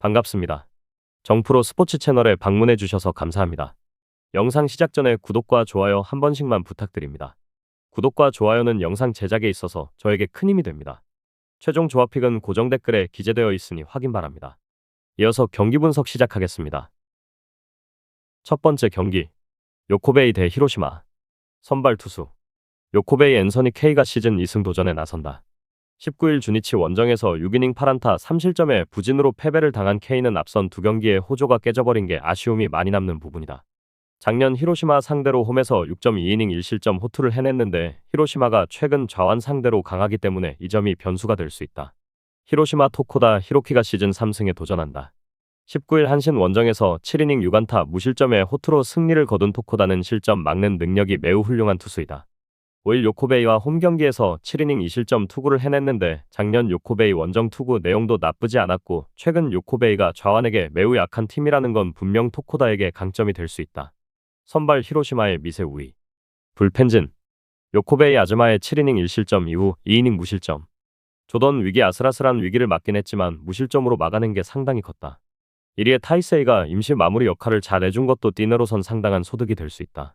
반갑습니다. 정프로 스포츠 채널에 방문해 주셔서 감사합니다. 영상 시작 전에 구독과 좋아요 한 번씩만 부탁드립니다. 구독과 좋아요는 영상 제작에 있어서 저에게 큰 힘이 됩니다. 최종 조합픽은 고정 댓글에 기재되어 있으니 확인 바랍니다. 이어서 경기 분석 시작하겠습니다. 첫 번째 경기, 요코베이 대 히로시마. 선발 투수 요코베이 앤서니 K가 시즌 2승 도전에 나선다. 19일 주니치 원정에서 6이닝 8안타 3실점에 부진으로 패배를 당한 K는 앞선 두 경기에 호조가 깨져버린 게 아쉬움이 많이 남는 부분이다. 작년 히로시마 상대로 홈에서 6.2이닝 1실점 호투를 해냈는데 히로시마가 최근 좌완 상대로 강하기 때문에 이 점이 변수가 될 수 있다. 히로시마 토코다 히로키가 시즌 3승에 도전한다. 19일 한신 원정에서 7이닝 6안타 무실점에 호투로 승리를 거둔 토코다는 실점 막는 능력이 매우 훌륭한 투수이다. 5일 요코베이와 홈 경기에서 7이닝 2실점 투구를 해냈는데 작년 요코베이 원정 투구 내용도 나쁘지 않았고 최근 요코베이가 좌완에게 매우 약한 팀이라는 건 분명 토코다에게 강점이 될 수 있다. 선발 히로시마의 미세 우위. 불펜진. 요코베이 아즈마의 7이닝 1실점 이후 2이닝 무실점. 조던 위기 아슬아슬한 위기를 맞긴 했지만 무실점으로 막아낸 게 상당히 컸다. 1위의 타이세이가 임시 마무리 역할을 잘 해준 것도 띠너로선 상당한 소득이 될 수 있다.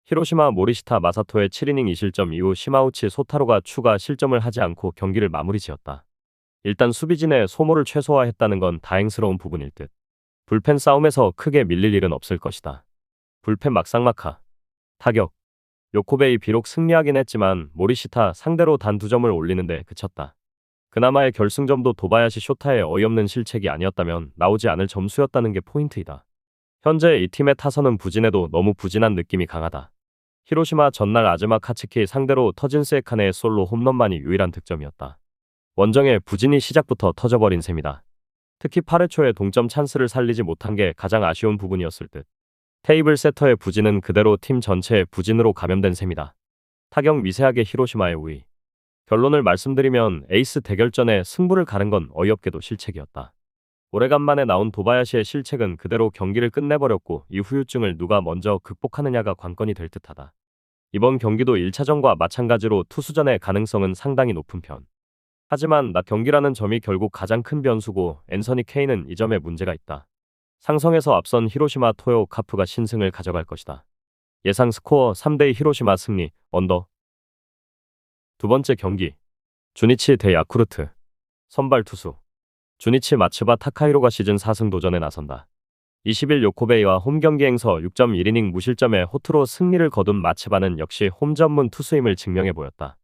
히로시마 모리시타 마사토의 7이닝 2실점 이후 시마우치 소타로가 추가 실점을 하지 않고 경기를 마무리 지었다. 일단 수비진의 소모를 최소화했다는 건 다행스러운 부분일 듯. 불펜 싸움에서 크게 밀릴 일은 없을 것이다. 불펜 막상막하. 타격. 요코베이 비록 승리하긴 했지만 모리시타 상대로 단 2점을 올리는데 그쳤다. 그나마의 결승점도 도바야시 쇼타의 어이없는 실책이 아니었다면 나오지 않을 점수였다는 게 포인트이다. 현재 이 팀의 타선은 부진해도 너무 부진한 느낌이 강하다. 히로시마 전날 아즈마 카츠키 상대로 터진 세칸의 솔로 홈런만이 유일한 득점이었다. 원정의 부진이 시작부터 터져버린 셈이다. 특히 8회 초에 동점 찬스를 살리지 못한 게 가장 아쉬운 부분이었을 듯. 테이블 세터의 부진은 그대로 팀 전체의 부진으로 감염된 셈이다. 타격 미세하게 히로시마의 우위. 결론을 말씀드리면 에이스 대결전에 승부를 가른 건 어이없게도 실책이었다. 오래간만에 나온 도바야시의 실책은 그대로 경기를 끝내버렸고 이 후유증을 누가 먼저 극복하느냐가 관건이 될 듯하다. 이번 경기도 1차전과 마찬가지로 투수전의 가능성은 상당히 높은 편. 하지만 낮 경기라는 점이 결국 가장 큰 변수고 앤서니 K는 이 점에 문제가 있다. 상성에서 앞선 히로시마 토요 카프가 신승을 가져갈 것이다. 예상 스코어 3대2 히로시마 승리, 언더. 두 번째 경기, 주니치 대 야쿠르트. 선발 투수 주니치 마츠바 타카히로가 시즌 4승 도전에 나선다. 20일 요코베이와 홈 경기행서 6.1이닝 무실점에 호투로 승리를 거둔 마츠바는 역시 홈 전문 투수임을 증명해 보였다.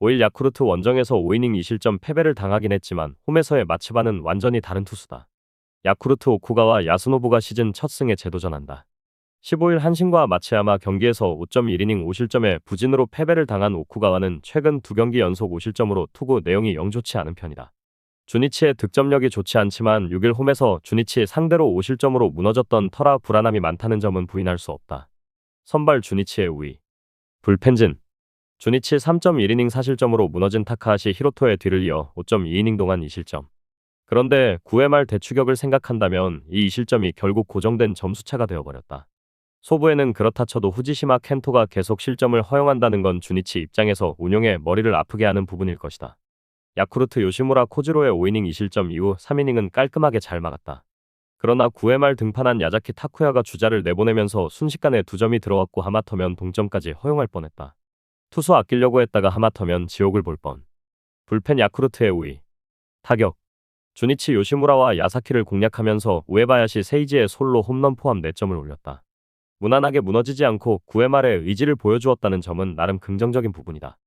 5일 야쿠르트 원정에서 5이닝 2실점 패배를 당하긴 했지만 홈에서의 마츠바는 완전히 다른 투수다. 야쿠르트 오쿠가와 야스노부가 시즌 첫 승에 재도전한다. 15일 한신과 마츠야마 경기에서 5.1이닝 5실점에 부진으로 패배를 당한 오쿠가와는 최근 두 경기 연속 5실점으로 투구 내용이 영 좋지 않은 편이다. 주니치의 득점력이 좋지 않지만 6일 홈에서 주니치 상대로 5실점으로 무너졌던 터라 불안함이 많다는 점은 부인할 수 없다. 선발 주니치의 우위. 불펜진. 주니치 3.1이닝 4실점으로 무너진 타카하시 히로토의 뒤를 이어 5.2이닝 동안 2실점. 그런데 9회 말 대추격을 생각한다면 이 2실점이 결국 고정된 점수차가 되어버렸다. 소부에는 그렇다 쳐도 후지시마 켄토가 계속 실점을 허용한다는 건 주니치 입장에서 운용에 머리를 아프게 하는 부분일 것이다. 야쿠르트 요시무라 코지로의 5이닝 2실점 이후 3이닝은 깔끔하게 잘 막았다. 그러나 9회 말 등판한 야자키 타쿠야가 주자를 내보내면서 순식간에 2점이 들어왔고 하마터면 동점까지 허용할 뻔했다. 투수 아끼려고 했다가 하마터면 지옥을 볼 뻔. 불펜 야쿠르트의 우위. 타격. 주니치 요시무라와 야사키를 공략하면서 우에바야시 세이지의 솔로 홈런 포함 4점을 올렸다. 무난하게 무너지지 않고 9회 말에 의지를 보여주었다는 점은 나름 긍정적인 부분이다.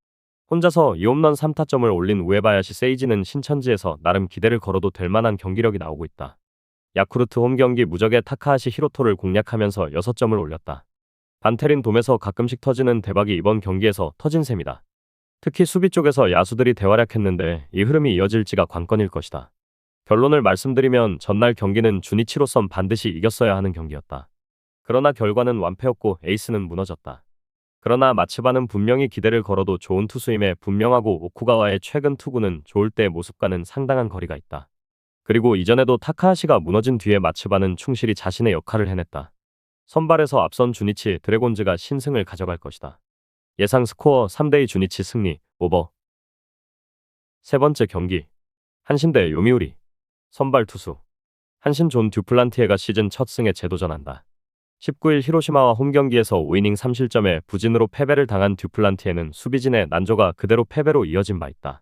혼자서 2홈런 3타점을 올린 우에바야시 세이지는 신천지에서 나름 기대를 걸어도 될 만한 경기력이 나오고 있다. 야쿠르트 홈 경기 무적의 타카하시 히로토를 공략하면서 6점을 올렸다. 반테린 돔에서 가끔씩 터지는 대박이 이번 경기에서 터진 셈이다. 특히 수비 쪽에서 야수들이 대활약했는데 이 흐름이 이어질지가 관건일 것이다. 결론을 말씀드리면 전날 경기는 주니치로선 반드시 이겼어야 하는 경기였다. 그러나 결과는 완패였고 에이스는 무너졌다. 그러나 마츠바는 분명히 기대를 걸어도 좋은 투수임에 분명하고 오쿠가와의 최근 투구는 좋을 때의 모습과는 상당한 거리가 있다. 그리고 이전에도 타카하시가 무너진 뒤에 마츠바는 충실히 자신의 역할을 해냈다. 선발에서 앞선 주니치 드래곤즈가 신승을 가져갈 것이다. 예상 스코어 3대2 주니치 승리, 오버. 세 번째 경기, 한신 대 요미우리. 선발 투수 한신 존 듀플란티에가 시즌 첫 승에 재도전한다. 19일 히로시마와 홈 경기에서 5이닝 3실점에 부진으로 패배를 당한 듀플란티에는 수비진의 난조가 그대로 패배로 이어진 바 있다.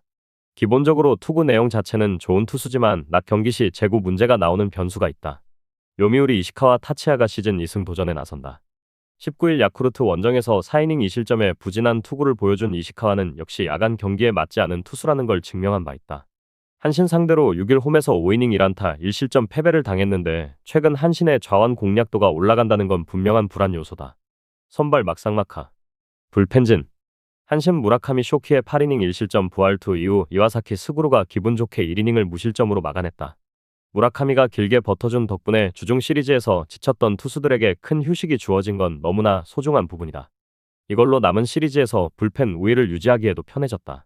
기본적으로 투구 내용 자체는 좋은 투수지만 낮 경기 시 제구 문제가 나오는 변수가 있다. 요미우리 이시카와 타치야가 시즌 2승 도전에 나선다. 19일 야쿠르트 원정에서 4이닝 2실점에 부진한 투구를 보여준 이시카와는 역시 야간 경기에 맞지 않은 투수라는 걸 증명한 바 있다. 한신 상대로 6일 홈에서 5이닝 1안타 1실점 패배를 당했는데 최근 한신의 좌완 공략도가 올라간다는 건 분명한 불안 요소다. 선발 막상막하. 불펜진. 한신 무라카미 쇼키의 8이닝 1실점 부활투 이후 이와사키 스구루가 기분 좋게 1이닝을 무실점으로 막아냈다. 무라카미가 길게 버텨준 덕분에 주중 시리즈에서 지쳤던 투수들에게 큰 휴식이 주어진 건 너무나 소중한 부분이다. 이걸로 남은 시리즈에서 불펜 우위를 유지하기에도 편해졌다.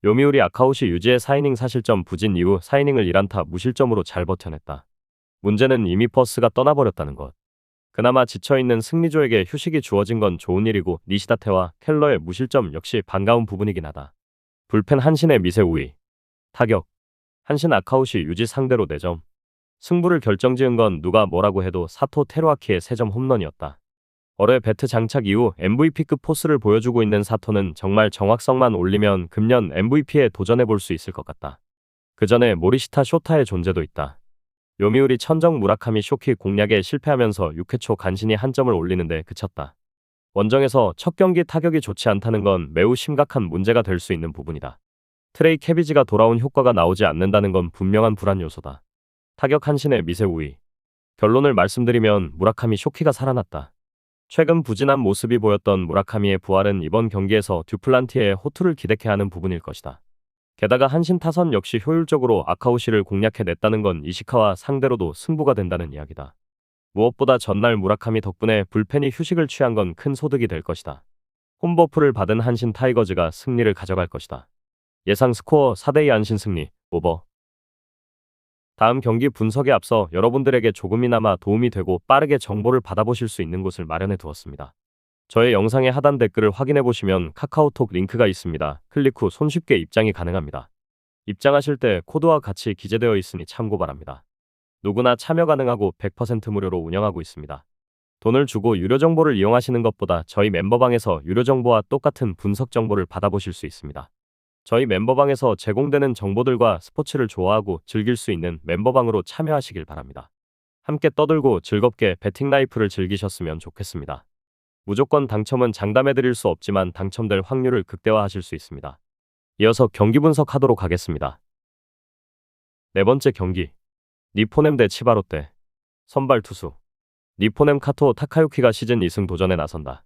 요미우리 아카우시 유지의 4이닝 4실점 부진 이후 4이닝을 1안타 무실점으로 잘 버텨냈다. 문제는 이미 버스가 떠나버렸다는 것. 그나마 지쳐있는 승리조에게 휴식이 주어진 건 좋은 일이고 니시다테와 켈러의 무실점 역시 반가운 부분이긴 하다. 불펜 한신의 미세 우위. 타격. 한신 아카우시 유지 상대로 4점. 승부를 결정지은 건 누가 뭐라고 해도 사토 테루아키의 3점 홈런이었다. 올해 배트 장착 이후 MVP급 포스를 보여주고 있는 사토는 정말 정확성만 올리면 금년 MVP에 도전해볼 수 있을 것 같다. 그 전에 모리시타 쇼타의 존재도 있다. 요미우리 천정 무라카미 쇼키 공략에 실패하면서 6회 초 간신히 한 점을 올리는데 그쳤다. 원정에서 첫 경기 타격이 좋지 않다는 건 매우 심각한 문제가 될 수 있는 부분이다. 트레이 캐비지가 돌아온 효과가 나오지 않는다는 건 분명한 불안 요소다. 타격 한신의 미세 우위. 결론을 말씀드리면 무라카미 쇼키가 살아났다. 최근 부진한 모습이 보였던 무라카미의 부활은 이번 경기에서 듀플란티에의 호투를 기대케 하는 부분일 것이다. 게다가 한신 타선 역시 효율적으로 아카우시를 공략해냈다는 건 이시카와 상대로도 승부가 된다는 이야기다. 무엇보다 전날 무라카미 덕분에 불펜이 휴식을 취한 건 큰 소득이 될 것이다. 홈버프를 받은 한신 타이거즈가 승리를 가져갈 것이다. 예상 스코어 4대2 한신 승리, 오버. 다음 경기 분석에 앞서 여러분들에게 조금이나마 도움이 되고 빠르게 정보를 받아보실 수 있는 곳을 마련해 두었습니다. 저의 영상의 하단 댓글을 확인해 보시면 카카오톡 링크가 있습니다. 클릭 후 손쉽게 입장이 가능합니다. 입장하실 때 코드와 같이 기재되어 있으니 참고 바랍니다. 누구나 참여 가능하고 100% 무료로 운영하고 있습니다. 돈을 주고 유료 정보를 이용하시는 것보다 저희 멤버방에서 유료 정보와 똑같은 분석 정보를 받아보실 수 있습니다. 저희 멤버방에서 제공되는 정보들과 스포츠를 좋아하고 즐길 수 있는 멤버방으로 참여하시길 바랍니다. 함께 떠들고 즐겁게 배팅 라이프를 즐기셨으면 좋겠습니다. 무조건 당첨은 장담해드릴 수 없지만 당첨될 확률을 극대화하실 수 있습니다. 이어서 경기 분석하도록 하겠습니다. 네 번째 경기. 니포넴 대 치바롯데. 선발 투수. 니포넴 카토 타카유키가 시즌 2승 도전에 나선다.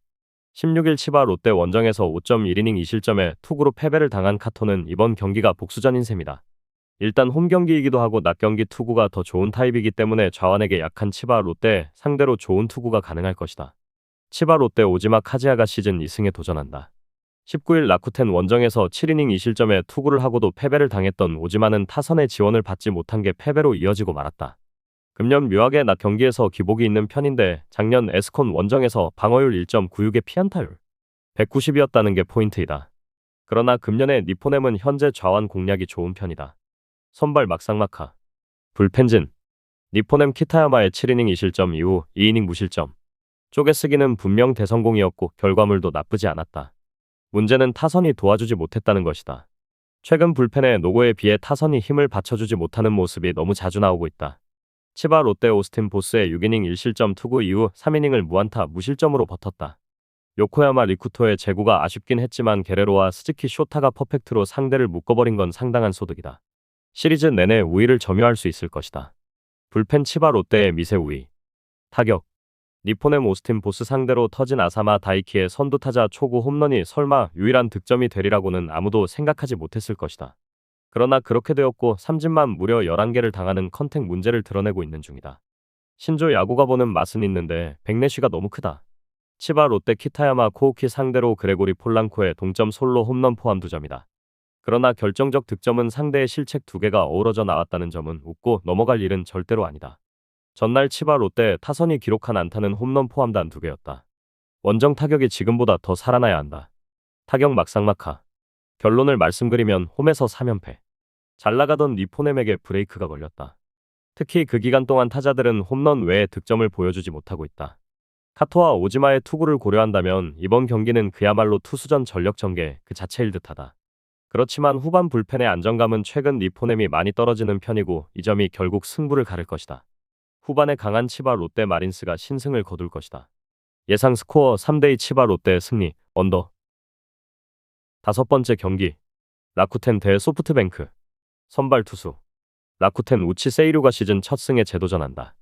16일 치바 롯데 원정에서 5.1이닝 2실점에 투구로 패배를 당한 카토는 이번 경기가 복수전인 셈이다. 일단 홈 경기이기도 하고 낮 경기 투구가 더 좋은 타입이기 때문에 좌완에게 약한 치바 롯데 상대로 좋은 투구가 가능할 것이다. 치바 롯데 오지마 카즈야가 시즌 2승에 도전한다. 19일 라쿠텐 원정에서 7이닝 2실점에 투구를 하고도 패배를 당했던 오지마는 타선의 지원을 받지 못한 게 패배로 이어지고 말았다. 금년 묘하게 낮 경기에서 기복이 있는 편인데 작년 에스콘 원정에서 방어율 1.96의 피안타율 190이었다는 게 포인트이다. 그러나 금년의 니포넴은 현재 좌완 공략이 좋은 편이다. 선발 막상막하. 불펜진. 니포넴 키타야마의 7이닝 2실점 이후 2이닝 무실점. 쪼개쓰기는 분명 대성공이었고 결과물도 나쁘지 않았다. 문제는 타선이 도와주지 못했다는 것이다. 최근 불펜의 노고에 비해 타선이 힘을 받쳐주지 못하는 모습이 너무 자주 나오고 있다. 치바 롯데 오스틴 보스의 6이닝 1실점 투구 이후 3이닝을 무안타 무실점으로 버텼다. 요코야마 리쿠토의 제구가 아쉽긴 했지만 게레로와 스즈키 쇼타가 퍼펙트로 상대를 묶어버린 건 상당한 소득이다. 시리즈 내내 우위를 점유할 수 있을 것이다. 불펜 치바 롯데의 미세 우위. 타격. 니포넴 오스틴 보스 상대로 터진 아사마 다이키의 선두타자 초구 홈런이 설마 유일한 득점이 되리라고는 아무도 생각하지 못했을 것이다. 그러나 그렇게 되었고 삼진만 무려 11개를 당하는 컨택 문제를 드러내고 있는 중이다. 신조 야구가 보는 맛은 있는데 백내쉬가 너무 크다. 치바 롯데 키타야마 코우키 상대로 그레고리 폴랑코의 동점 솔로 홈런 포함 2점이다. 그러나 결정적 득점은 상대의 실책 2개가 어우러져 나왔다는 점은 웃고 넘어갈 일은 절대로 아니다. 전날 치바 롯데 타선이 기록한 안타는 홈런 포함단 2개였다. 원정 타격이 지금보다 더 살아나야 한다. 타격 막상막하. 결론을 말씀드리면 홈에서 3연패. 잘 나가던 니포넴에게 브레이크가 걸렸다. 특히 그 기간 동안 타자들은 홈런 외에 득점을 보여주지 못하고 있다. 카토와 오지마의 투구를 고려한다면 이번 경기는 그야말로 투수전 전력 전개 그 자체일 듯하다. 그렇지만 후반 불펜의 안정감은 최근 리포넴이 많이 떨어지는 편이고 이 점이 결국 승부를 가를 것이다. 후반에 강한 치바 롯데 마린스가 신승을 거둘 것이다. 예상 스코어 3대2 치바 롯데 승리, 언더. 다섯 번째 경기, 라쿠텐 대 소프트뱅크. 선발 투수. 라쿠텐 우치 세이루가 시즌 첫 승에 재도전한다.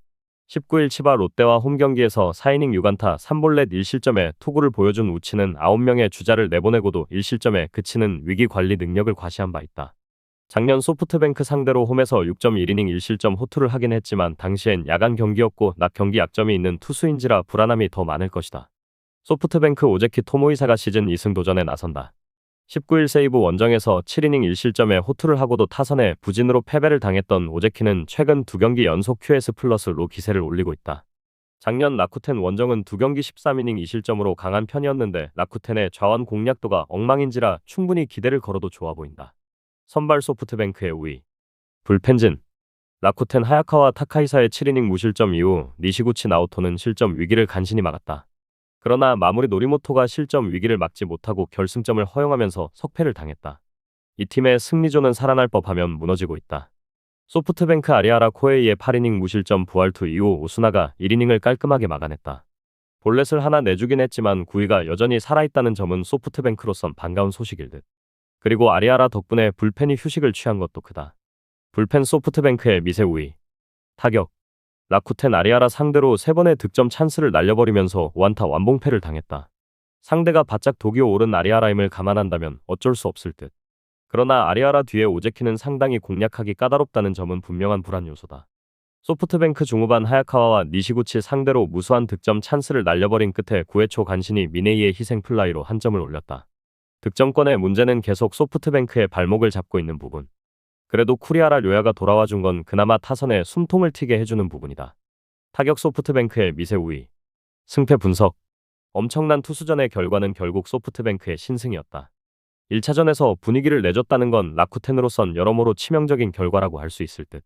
19일 치바 롯데와 홈경기에서 4이닝 6안타 3볼넷 1실점의 투구를 보여준 우치는 9명의 주자를 내보내고도 1실점에 그치는 위기 관리 능력을 과시한 바 있다. 작년 소프트뱅크 상대로 홈에서 6.1이닝 1실점 호투를 하긴 했지만 당시엔 야간 경기였고 낮 경기 약점이 있는 투수인지라 불안함이 더 많을 것이다. 소프트뱅크 오제키 토모이사가 시즌 2승 도전에 나선다. 19일 세이브 원정에서 7이닝 1실점에 호투를 하고도 타선에 부진으로 패배를 당했던 오제키는 최근 2경기 연속 QS+로 기세를 올리고 있다. 작년 라쿠텐 원정은 2경기 13이닝 2실점으로 강한 편이었는데 라쿠텐의 좌완 공략도가 엉망인지라 충분히 기대를 걸어도 좋아 보인다. 선발 소프트뱅크의 우위. 불펜진. 라쿠텐 하야카와 타카이사의 7이닝 무실점 이후 니시구치 나오토는 실점 위기를 간신히 막았다. 그러나 마무리 노리모토가 실점 위기를 막지 못하고 결승점을 허용하면서 석패를 당했다. 이 팀의 승리조는 살아날 법하면 무너지고 있다. 소프트뱅크 아리아라 코에이의 8이닝 무실점 부활투 이후 오스나가 1이닝을 깔끔하게 막아냈다. 볼넷을 하나 내주긴 했지만 구위가 여전히 살아있다는 점은 소프트뱅크로선 반가운 소식일 듯. 그리고 아리아라 덕분에 불펜이 휴식을 취한 것도 크다. 불펜 소프트뱅크의 미세 우위. 타격. 라쿠텐 아리아라 상대로 3번의 득점 찬스를 날려버리면서 완타 완봉패를 당했다. 상대가 바짝 독이 오른 아리아라임을 감안한다면 어쩔 수 없을 듯. 그러나 아리아라 뒤에 오제키는 상당히 공략하기 까다롭다는 점은 분명한 불안 요소다. 소프트뱅크 중후반 하야카와와 니시구치 상대로 무수한 득점 찬스를 날려버린 끝에 9회 초 간신히 미네이의 희생 플라이로 한 점을 올렸다. 득점권의 문제는 계속 소프트뱅크의 발목을 잡고 있는 부분. 그래도 쿠리아라 료야가 돌아와 준 건 그나마 타선에 숨통을 튀게 해주는 부분이다. 타격 소프트뱅크의 미세 우위. 승패 분석. 엄청난 투수전의 결과는 결국 소프트뱅크의 신승이었다. 1차전에서 분위기를 내줬다는 건 라쿠텐으로선 여러모로 치명적인 결과라고 할 수 있을 듯.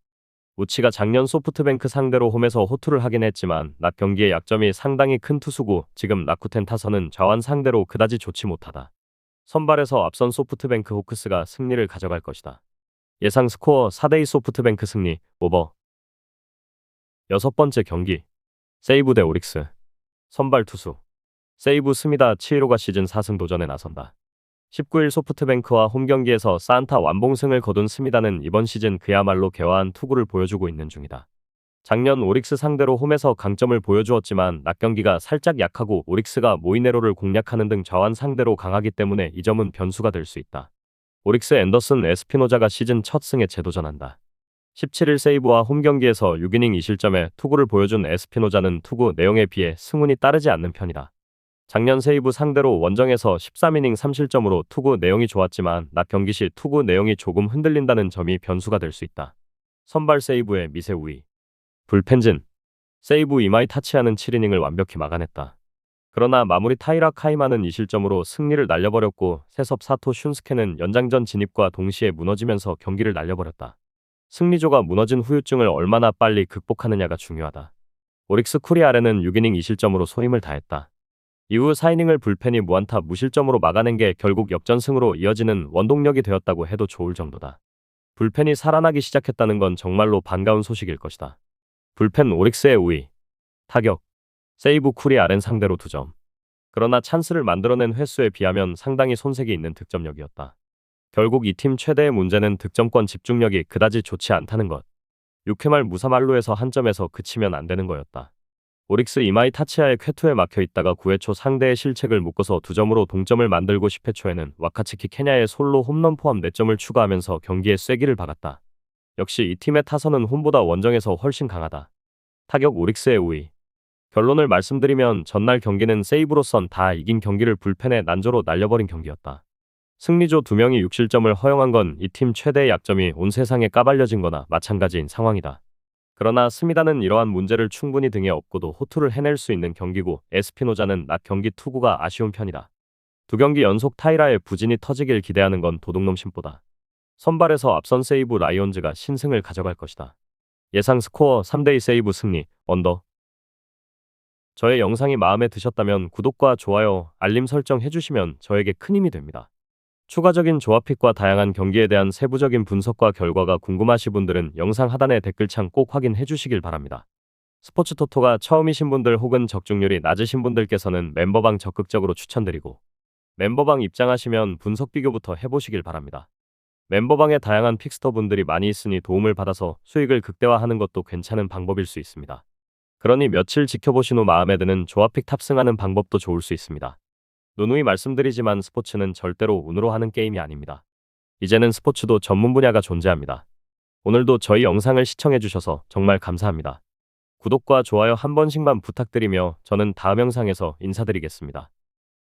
우치가 작년 소프트뱅크 상대로 홈에서 호투를 하긴 했지만 낮 경기의 약점이 상당히 큰 투수고 지금 라쿠텐 타선은 좌완 상대로 그다지 좋지 못하다. 선발에서 앞선 소프트뱅크 호크스가 승리를 가져갈 것이다. 예상 스코어 4대2 소프트뱅크 승리, 오버. 여섯 번째 경기. 세이브 대 오릭스. 선발 투수. 세이브 스미다 치히로가 시즌 4승 도전에 나선다. 19일 소프트뱅크와 홈경기에서 사안타 완봉승을 거둔 스미다는 이번 시즌 그야말로 개화한 투구를 보여주고 있는 중이다. 작년 오릭스 상대로 홈에서 강점을 보여주었지만 낮 경기가 살짝 약하고 오릭스가 모이네로를 공략하는 등 좌완 상대로 강하기 때문에 이 점은 변수가 될 수 있다. 오릭스 앤더슨 에스피노자가 시즌 첫 승에 재도전한다. 17일 세이브와 홈경기에서 6이닝 2실점의 투구를 보여준 에스피노자는 투구 내용에 비해 승운이 따르지 않는 편이다. 작년 세이브 상대로 원정에서 13이닝 3실점으로 투구 내용이 좋았지만 낮 경기 시 투구 내용이 조금 흔들린다는 점이 변수가 될 수 있다. 선발 세이브의 미세 우위. 불펜진. 세이브 이마이 타치아는 7이닝을 완벽히 막아냈다. 그러나 마무리 타이라 카이마는 2실점으로 승리를 날려버렸고 세섭 사토 슌스케는 연장전 진입과 동시에 무너지면서 경기를 날려버렸다. 승리조가 무너진 후유증을 얼마나 빨리 극복하느냐가 중요하다. 오릭스 쿠리아레는 6이닝 2실점으로 소임을 다했다. 이후 4이닝을 불펜이 무안타 무실점으로 막아낸 게 결국 역전승으로 이어지는 원동력이 되었다고 해도 좋을 정도다. 불펜이 살아나기 시작했다는 건 정말로 반가운 소식일 것이다. 불펜 오릭스의 우위. 타격. 세이브 쿠리아렌 상대로 2점. 그러나 찬스를 만들어낸 횟수에 비하면 상당히 손색이 있는 득점력이었다. 결국 이 팀 최대의 문제는 득점권 집중력이 그다지 좋지 않다는 것. 6회 말 무사말로에서 한 점에서 그치면 안 되는 거였다. 오릭스 이마이 타치아의 쾌투에 막혀 있다가 9회 초 상대의 실책을 묶어서 2점으로 동점을 만들고 10회 초에는 와카츠키 케냐의 솔로 홈런 포함 4점을 추가하면서 경기에 쐐기를 박았다. 역시 이 팀의 타선은 홈보다 원정에서 훨씬 강하다. 타격 오릭스의 우위. 결론을 말씀드리면 전날 경기는 세이브로선 다 이긴 경기를 불펜에 난조로 날려버린 경기였다. 승리조 2명이 6실점을 허용한 건 이 팀 최대의 약점이 온 세상에 까발려진 거나 마찬가지인 상황이다. 그러나 스미다는 이러한 문제를 충분히 등에 업고도 호투를 해낼 수 있는 경기고 에스피노자는 낮 경기 투구가 아쉬운 편이다. 2경기 연속 타이라의 부진이 터지길 기대하는 건 도둑놈 심보다. 선발에서 앞선 세이브 라이온즈가 신승을 가져갈 것이다. 예상 스코어 3대2 세이브 승리, 언더. 저의 영상이 마음에 드셨다면 구독과 좋아요, 알림 설정 해주시면 저에게 큰 힘이 됩니다. 추가적인 조합픽과 다양한 경기에 대한 세부적인 분석과 결과가 궁금하신 분들은 영상 하단의 댓글창 꼭 확인해 주시길 바랍니다. 스포츠 토토가 처음이신 분들 혹은 적중률이 낮으신 분들께서는 멤버방 적극적으로 추천드리고, 멤버방 입장하시면 분석 비교부터 해보시길 바랍니다. 멤버방에 다양한 픽스터 분들이 많이 있으니 도움을 받아서 수익을 극대화하는 것도 괜찮은 방법일 수 있습니다. 그러니 며칠 지켜보신 후 마음에 드는 조합픽 탑승하는 방법도 좋을 수 있습니다. 누누이 말씀드리지만 스포츠는 절대로 운으로 하는 게임이 아닙니다. 이제는 스포츠도 전문 분야가 존재합니다. 오늘도 저희 영상을 시청해주셔서 정말 감사합니다. 구독과 좋아요 한 번씩만 부탁드리며 저는 다음 영상에서 인사드리겠습니다.